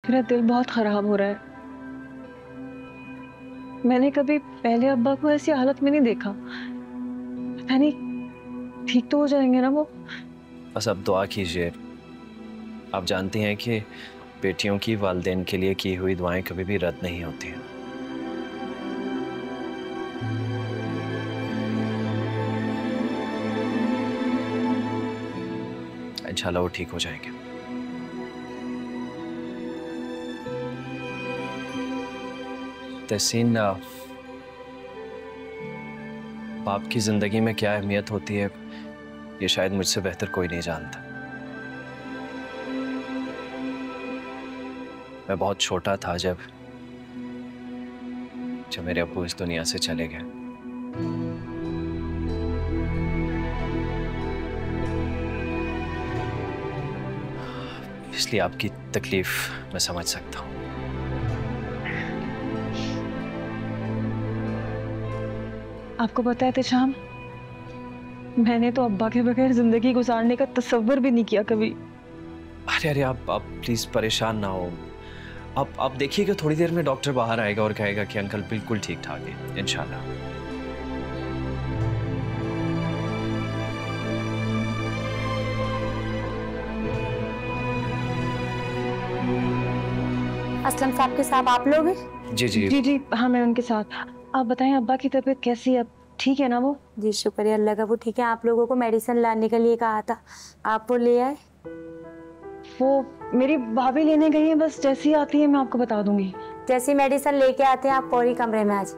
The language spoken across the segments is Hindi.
मेरा दिल बहुत खराब हो रहा है। मैंने कभी पहले अब्बा को ऐसी हालत में नहीं देखा। पता नहीं ठीक तो हो जाएंगे ना वो। बस अब दुआ कीजिए। आप जानती हैं कि बेटियों की वालिदैन के लिए की हुई दुआएं कभी भी रद्द नहीं होती हैं। इंशाल्लाह वो ठीक हो जाएंगे। तहसीन, बाप की जिंदगी में क्या अहमियत होती है ये शायद मुझसे बेहतर कोई नहीं जानता। मैं बहुत छोटा था जब मेरे अब्बू इस दुनिया से चले गए। इसलिए आपकी तकलीफ मैं समझ सकता हूँ। आपको पता है तिशाम, मैंने तो अब्बा के बगैर जिंदगी गुजारने का तसव्वुर भी नहीं किया कभी। अरे आप प्लीज परेशान ना हो। आप देखिएगा थोड़ी देर में डॉक्टर बाहर आएगा और कहेगा कि अंकल बिल्कुल ठीक ठाक है इंशाल्लाह। असलम साहब के साथ आप लोग हैं? जी जी जी जी हाँ, मैं उनके साथ। आप बताएं अब्बा की तबीयत कैसी है? अब ठीक है ना वो? जी शुक्रिया अल्लाह का, वो ठीक है। आप लोगों को मेडिसिन लाने के लिए कहा था, आप वो ले आए? वो मेरी भाभी लेने गई है, बस जैसी आती है मैं आपको बता दूंगी। जैसी मेडिसिन लेके आते हैं आप फौरी कमरे में आज।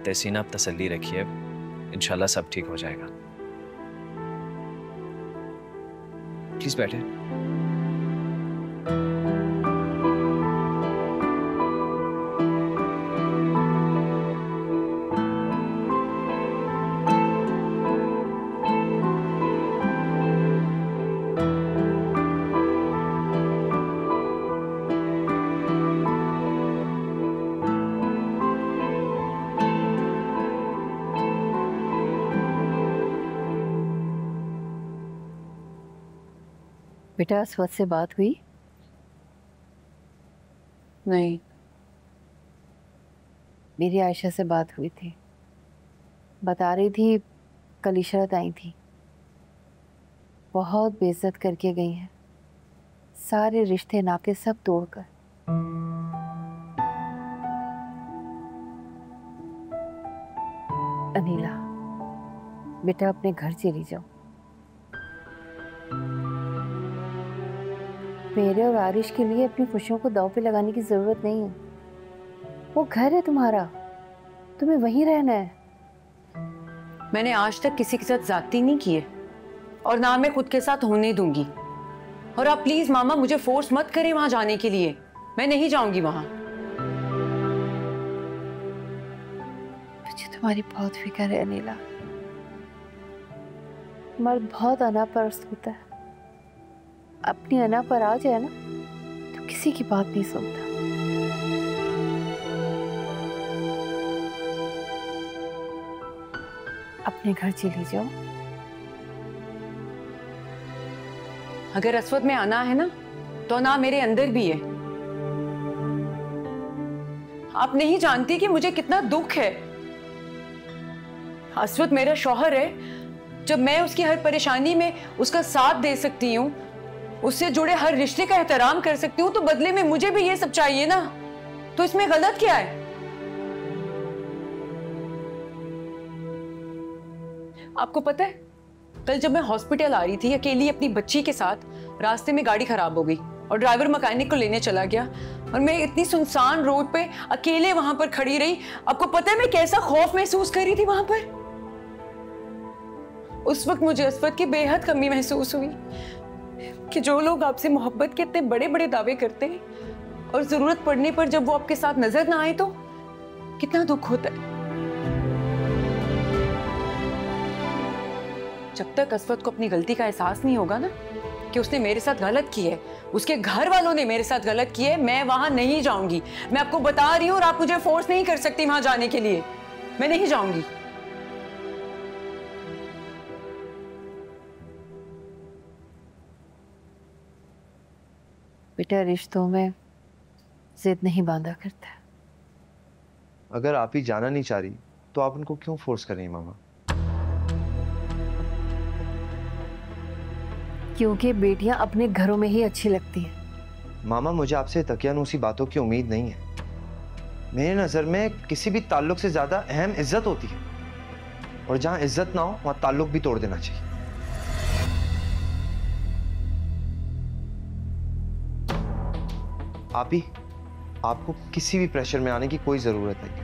तहसीन, आप तसल्ली रखिए, इंशाल्लाह सब ठीक हो जाएगा। प्लीज बैठे। बेटा अस्वद से बात हुई? नहीं। मेरी आयशा से बात हुई थी, बता रही थी कल इशरत आई थी, बहुत बेइज्जत करके गई हैं, सारे रिश्ते नाते सब तोड़कर। अनीला बेटा अपने घर चली जाओ। मेरे और आरिश के लिए अपनी खुशियों को दांव पे लगाने की जरूरत नहीं है। वो घर है तुम्हारा, तुम्हें वहीं रहना है। मैंने आज तक किसी के साथ ज्यादती नहीं की है और ना मैं खुद के साथ होने दूंगी। और आप प्लीज मामा मुझे फोर्स मत करें वहां जाने के लिए, मैं नहीं जाऊंगी वहां। मुझे तुम्हारी बहुत फिक्र है अनीला। मर्द बहुत अनापरस्त होता है, अपनी अना पर आ जाए ना तो किसी की बात नहीं सुनता। अपने घर चली जाओ। अगर अस्वद में आना है ना तो अना मेरे अंदर भी है। आप नहीं जानती कि मुझे कितना दुख है। अस्वद मेरा शौहर है, जब मैं उसकी हर परेशानी में उसका साथ दे सकती हूँ, उससे जुड़े हर रिश्ते का एहतराम कर सकती हूँ, तो बदले में मुझे भी ये सब चाहिए ना। तो इसमें गलत क्या है? आपको पता है कल जब मैं हॉस्पिटल आ रही थी अकेली अपनी बच्ची के साथ, रास्ते में गाड़ी खराब हो गई और ड्राइवर मैकेनिक को लेने चला गया और मैं इतनी सुनसान रोड पे अकेले वहां पर खड़ी रही। आपको पता है मैं कैसा खौफ महसूस कर रही थी वहां पर? उस वक्त मुझे अस्वद की बेहद कमी महसूस हुई कि जो लोग आपसे मोहब्बत के इतने बड़े बड़े दावे करते हैं और जरूरत पड़ने पर जब वो आपके साथ नजर ना आए तो कितना दुख होता है। जब तक अस्वद को अपनी गलती का एहसास नहीं होगा ना कि उसने मेरे साथ गलत की है, उसके घर वालों ने मेरे साथ गलत की है, मैं वहां नहीं जाऊंगी। मैं आपको बता रही हूँ और आप मुझे फोर्स नहीं कर सकती वहां जाने के लिए। मैं नहीं जाऊंगी। बेटा रिश्तों में जिद नहीं बांधा करता। अगर आप ही जाना नहीं चाह रही तो आप उनको क्यों फोर्स कर रही हैं मामा? क्योंकि बेटियां अपने घरों में ही अच्छी लगती हैं। मामा मुझे आपसे तकियानूसी बातों की उम्मीद नहीं है। मेरी नजर में किसी भी ताल्लुक से ज्यादा अहम इज्जत होती है, और जहां इज्जत ना हो वहां ताल्लुक भी तोड़ देना चाहिए। आप ही, आपको किसी भी प्रेशर में आने की कोई जरूरत नहीं है।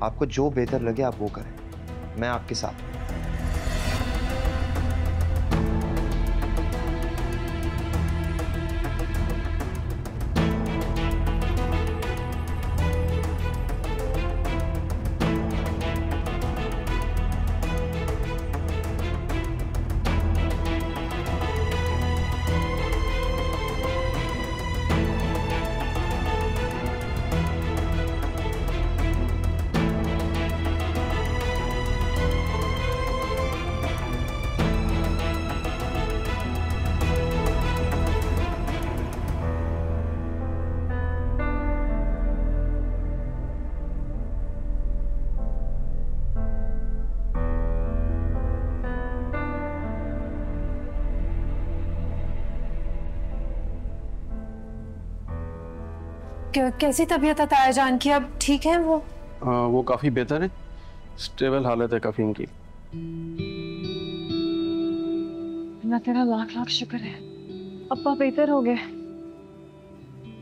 आपको जो बेहतर लगे आप वो करें, मैं आपके साथ हूं। कैसी तबीयत है तायाजान की? अब ठीक है वो? वो काफ़ी बेहतर है, स्टेबल हालत है काफ़ी इनकी। ना तेरा लाख लाख शुक्र है, अब्बा बेहतर हो गए।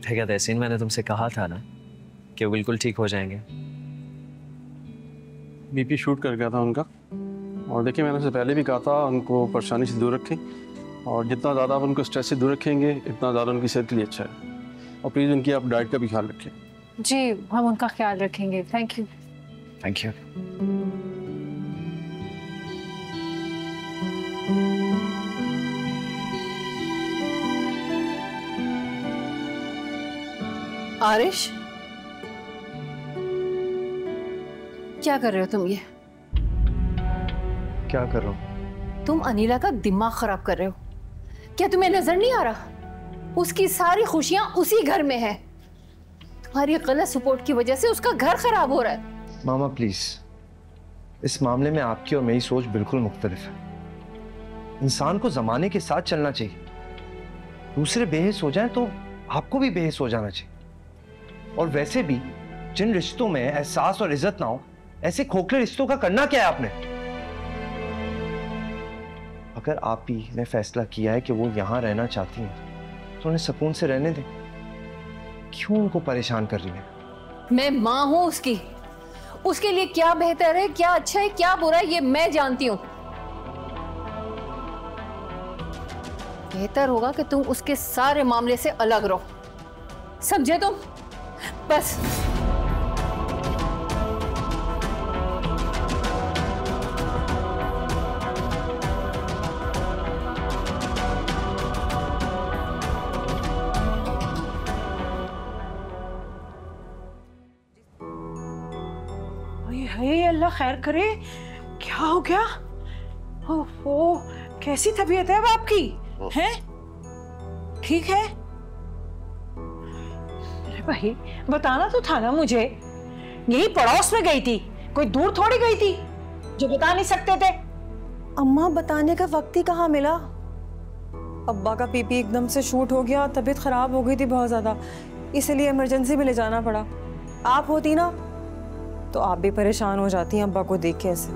ठीक है तहसीन, मैंने तुमसे कहा था ना कि वो बिल्कुल ठीक हो जाएंगे। बीपी शूट कर गया था उनका, और देखिए मैंने उससे पहले भी कहा था उनको परेशानी से दूर रखें, और जितना ज़्यादा आप उनको स्ट्रेस से दूर रखेंगे इतना ज़्यादा उनकी सेहत के लिए अच्छा है। और प्लीज़ उनकी आप डाइट का भी ख्याल रखें। जी हम उनका ख्याल रखेंगे। Thank you. Thank you. Aarish, क्या कर रहे हो तुम? ये क्या कर रहा हूं? तुम अनिला का दिमाग खराब कर रहे हो। क्या तुम्हें नजर नहीं आ रहा? उसकी सारी खुशियां उसी घर में है। तुम्हारी गलत सपोर्ट की वजह से उसका घर खराब हो रहा है। मामा प्लीज, इस मामले में आपकी और मेरी सोच बिल्कुल मुख्तलिफ है। इंसान को जमाने के साथ चलना चाहिए। दूसरे बेहिस हो जाएं तो आपको भी बेहिस हो जाना चाहिए। और वैसे भी जिन रिश्तों में एहसास और इज्जत ना हो, ऐसे खोखले रिश्तों का करना क्या है आपने? अगर आप ही ने फैसला किया है कि वो यहां रहना चाहती हैं तो उन्हें सुकून से रहने दें। क्यों उनको परेशान कर रही है? मैं माँ हूं उसकी। उसके लिए क्या बेहतर है, क्या अच्छा है, क्या बुरा है, ये मैं जानती हूं। बेहतर होगा कि तुम उसके सारे मामले से अलग रहो, समझे तुम? बस। हे अल्लाह खैर करे, क्या हो गया? ओहो, कैसी तबीयत है अब आपकी? हैं? ठीक है? अरे भाई बताना तो था ना मुझे। यही पड़ोस में गई थी, कोई दूर थोड़ी गई थी जो बता नहीं सकते थे। अम्मा बताने का वक्त ही कहाँ मिला। अब्बा का बीपी एकदम से शूट हो गया, तबीयत खराब हो गई थी बहुत ज्यादा, इसलिए इमरजेंसी में ले जाना पड़ा। आप होती ना तो आप भी परेशान हो जाती हैं अब्बा को देख के ऐसे।